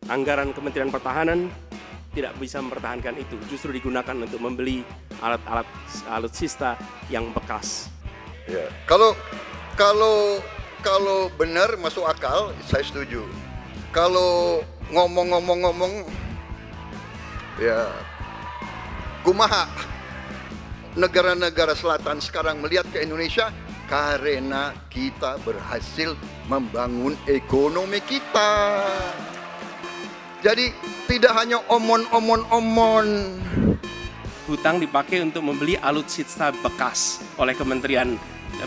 Anggaran Kementerian Pertahanan tidak bisa mempertahankan itu, justru digunakan untuk membeli alat-alat alutsista yang bekas. Ya. Kalau benar masuk akal, saya setuju. Kalau ngomong, ya kumaha negara-negara selatan sekarang melihat ke Indonesia karena kita berhasil membangun ekonomi kita. Jadi tidak hanya omon. Hutang dipakai untuk membeli alutsista bekas oleh Kementerian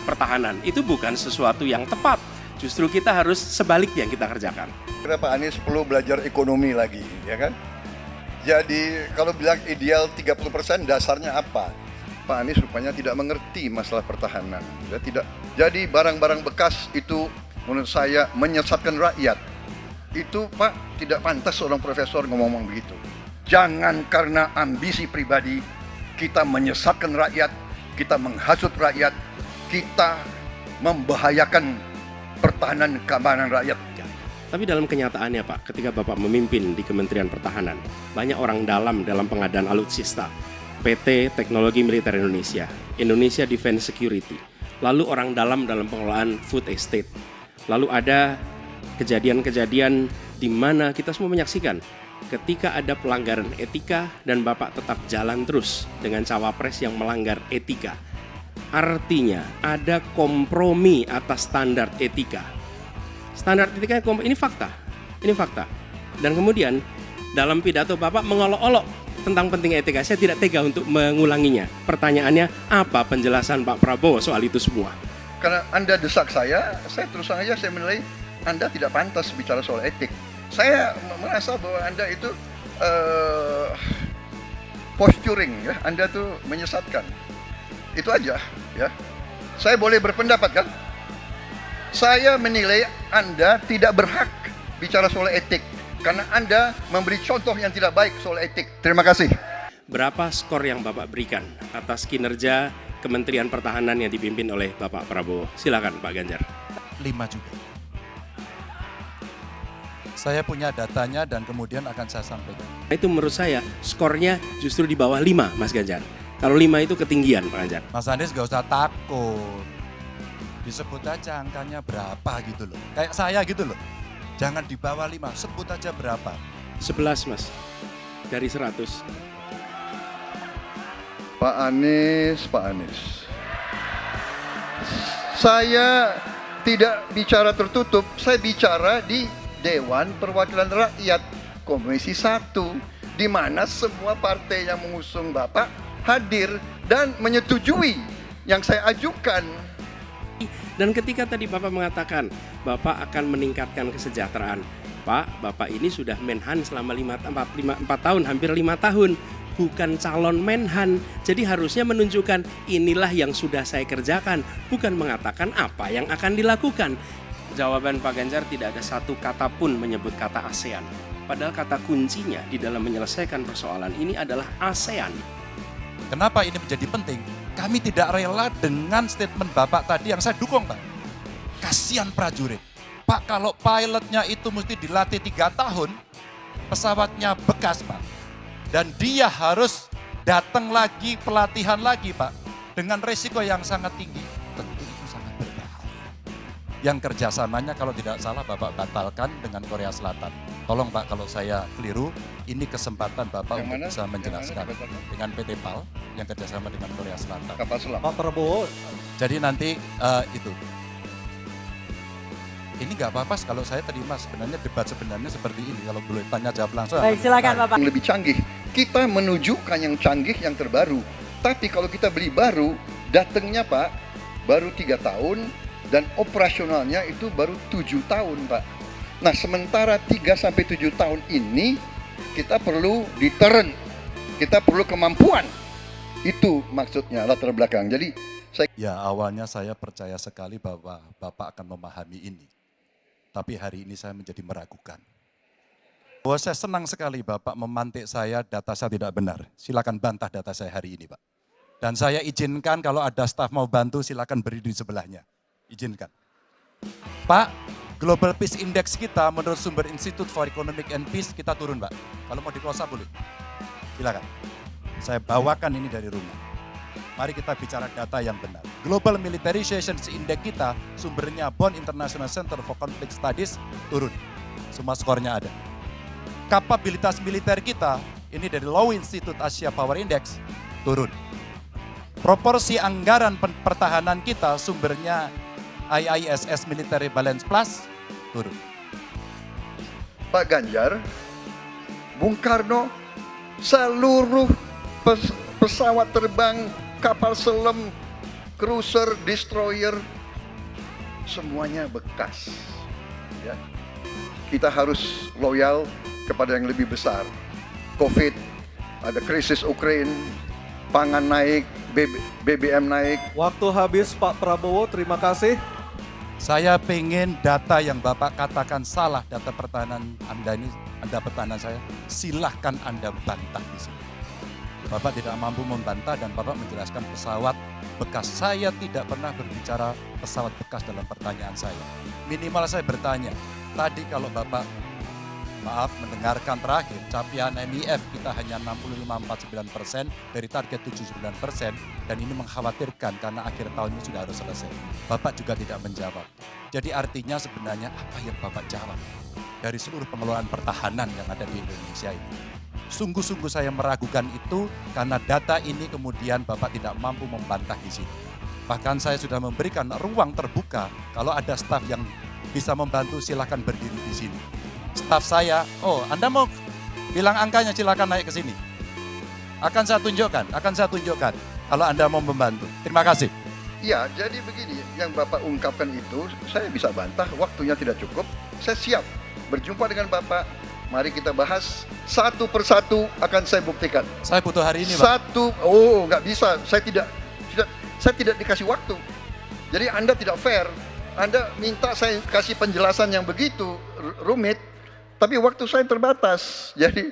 Pertahanan. Itu bukan sesuatu yang tepat. Justru kita harus sebaliknya kita kerjakan. Kenapa Anies perlu belajar ekonomi lagi, ya kan? Jadi kalau bilang ideal 30%, dasarnya apa? Pak Anies rupanya tidak mengerti masalah pertahanan. Ya, tidak. Jadi barang-barang bekas itu menurut saya menyesatkan rakyat. Itu Pak tidak pantas seorang profesor ngomong begitu. Jangan karena ambisi pribadi kita menyesatkan rakyat, kita menghasut rakyat, kita membahayakan pertahanan keamanan rakyat. Tapi dalam kenyataannya Pak, ketika Bapak memimpin di Kementerian Pertahanan, banyak orang dalam pengadaan alutsista, PT Teknologi Militer Indonesia, Indonesia Defense Security, lalu orang dalam pengelolaan food estate, lalu ada kejadian-kejadian di mana kita semua menyaksikan ketika ada pelanggaran etika dan Bapak tetap jalan terus dengan cawapres yang melanggar etika. Artinya ada kompromi atas standar etika. Standar etika ini fakta. Dan kemudian dalam pidato Bapak mengolok-olok tentang pentingnya etika. Saya tidak tega untuk mengulanginya. Pertanyaannya, apa penjelasan Pak Prabowo soal itu semua? Karena Anda desak saya terus terang aja saya menilai Anda tidak pantas bicara soal etik. Saya merasa bahwa Anda itu posturing, ya. Anda tuh menyesatkan. Itu aja, ya. Saya boleh berpendapat kan? Saya menilai Anda tidak berhak bicara soal etik karena Anda memberi contoh yang tidak baik soal etik. Terima kasih. Berapa skor yang Bapak berikan atas kinerja Kementerian Pertahanan yang dipimpin oleh Bapak Prabowo? Silakan Pak Ganjar. 5 juga. Saya punya datanya dan kemudian akan saya sampaikan. Itu menurut saya skornya justru di bawah 5 Mas Ganjar. Kalau 5 itu ketinggian Pak Ganjar. Mas Anies gak usah takut. Disebut aja angkanya berapa gitu loh. Kayak saya gitu loh. Jangan di bawah 5, sebut aja berapa. 11 Mas, dari 100. Pak Anies. Saya tidak bicara tertutup, saya bicara di Dewan Perwakilan Rakyat Komisi 1, di mana semua partai yang mengusung Bapak hadir dan menyetujui yang saya ajukan. Dan ketika tadi Bapak mengatakan Bapak akan meningkatkan kesejahteraan, Pak, Bapak ini sudah Menhan selama 4 tahun, hampir 5 tahun, bukan calon Menhan. Jadi harusnya menunjukkan inilah yang sudah saya kerjakan, bukan mengatakan apa yang akan dilakukan. Jawaban Pak Ganjar tidak ada satu kata pun menyebut kata ASEAN. Padahal kata kuncinya di dalam menyelesaikan persoalan ini adalah ASEAN. Kenapa ini menjadi penting? Kami tidak rela dengan statement Bapak tadi yang saya dukung, Pak. Kasihan prajurit. Pak, kalau pilotnya itu mesti dilatih 3 tahun, pesawatnya bekas, Pak. Dan dia harus datang lagi, pelatihan lagi, Pak. Dengan resiko yang sangat tinggi. Tentu itu sangat berbahaya. Yang kerjasamanya kalau tidak salah Bapak batalkan dengan Korea Selatan. Tolong Pak, kalau saya keliru, ini kesempatan Bapak Yang untuk mana? bisa menjelaskan. Yang mana Dengan PT PAL yang kerjasama dengan Korea Selatan. Kapal selam. Pak Prabowo, Jadi nanti itu. Ini nggak apa-apa kalau saya terima, sebenarnya debat sebenarnya seperti ini. Kalau boleh tanya jawab langsung. baik silakan Bapak. Yang lebih canggih, kita menunjukkan yang canggih, yang terbaru. Tapi kalau kita beli baru, datangnya Pak, baru 3 tahun, dan operasionalnya itu baru 7 tahun Pak. Nah sementara 3-7 tahun ini, kita perlu deterrent, kita perlu kemampuan. Itu maksudnya latar belakang. Jadi saya Ya awalnya saya percaya sekali bahwa Bapak akan memahami ini. Tapi hari ini saya menjadi meragukan. Bahwa saya senang sekali Bapak memantik saya, data saya tidak benar. Silakan bantah data saya hari ini Pak. Dan saya izinkan kalau ada staf mau bantu silakan berdiri di sebelahnya. Izinkan. Pak, Global Peace Index kita menurut sumber Institute for Economic and Peace kita turun, Pak. Kalau mau di close up boleh. Silakan. Saya bawakan ini dari rumah. Mari kita bicara data yang benar. Global Militarization Index kita sumbernya Bonn International Center for Conflict Studies turun. Semua skornya ada. Kapabilitas militer kita ini dari Law Institute Asia Power Index turun. Proporsi anggaran pertahanan kita sumbernya IISS Military Balance Plus turun. Pak Ganjar, Bung Karno, seluruh pesawat terbang, kapal selam, cruiser, destroyer, semuanya bekas. Ya. Kita harus loyal kepada yang lebih besar. Covid, ada krisis Ukraina, pangan naik, BBM naik. Waktu habis Pak Prabowo, terima kasih. Saya pengen data yang Bapak katakan salah, data pertahanan Anda ini, Anda pertahanan saya, silahkan Anda bantah di sini. Bapak tidak mampu membantah dan Bapak menjelaskan pesawat bekas. Saya tidak pernah berbicara pesawat bekas dalam pertanyaan saya. Minimal saya bertanya, tadi kalau Bapak, maaf, mendengarkan terakhir, capaian MIF kita hanya 65,49% dari target 79% dan ini mengkhawatirkan karena akhir tahun ini sudah harus selesai. Bapak juga tidak menjawab. Jadi artinya sebenarnya apa yang Bapak jawab dari seluruh pengelolaan pertahanan yang ada di Indonesia ini? Sungguh-sungguh saya meragukan itu karena data ini kemudian Bapak tidak mampu membantah di sini. Bahkan saya sudah memberikan ruang terbuka, kalau ada staf yang bisa membantu silakan berdiri di sini. Staf saya, oh Anda mau bilang angkanya silakan naik ke sini. Akan saya tunjukkan kalau Anda mau membantu. Terima kasih. Ya, jadi begini, yang Bapak ungkapkan itu saya bisa bantah, waktunya tidak cukup. Saya siap berjumpa dengan Bapak. Mari kita bahas satu persatu, akan saya buktikan. Saya butuh hari ini, Pak. Nggak bisa. Saya tidak dikasih waktu. Jadi Anda tidak fair. Anda minta saya kasih penjelasan yang begitu rumit, tapi waktu saya terbatas. Jadi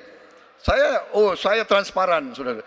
saya transparan, saudara.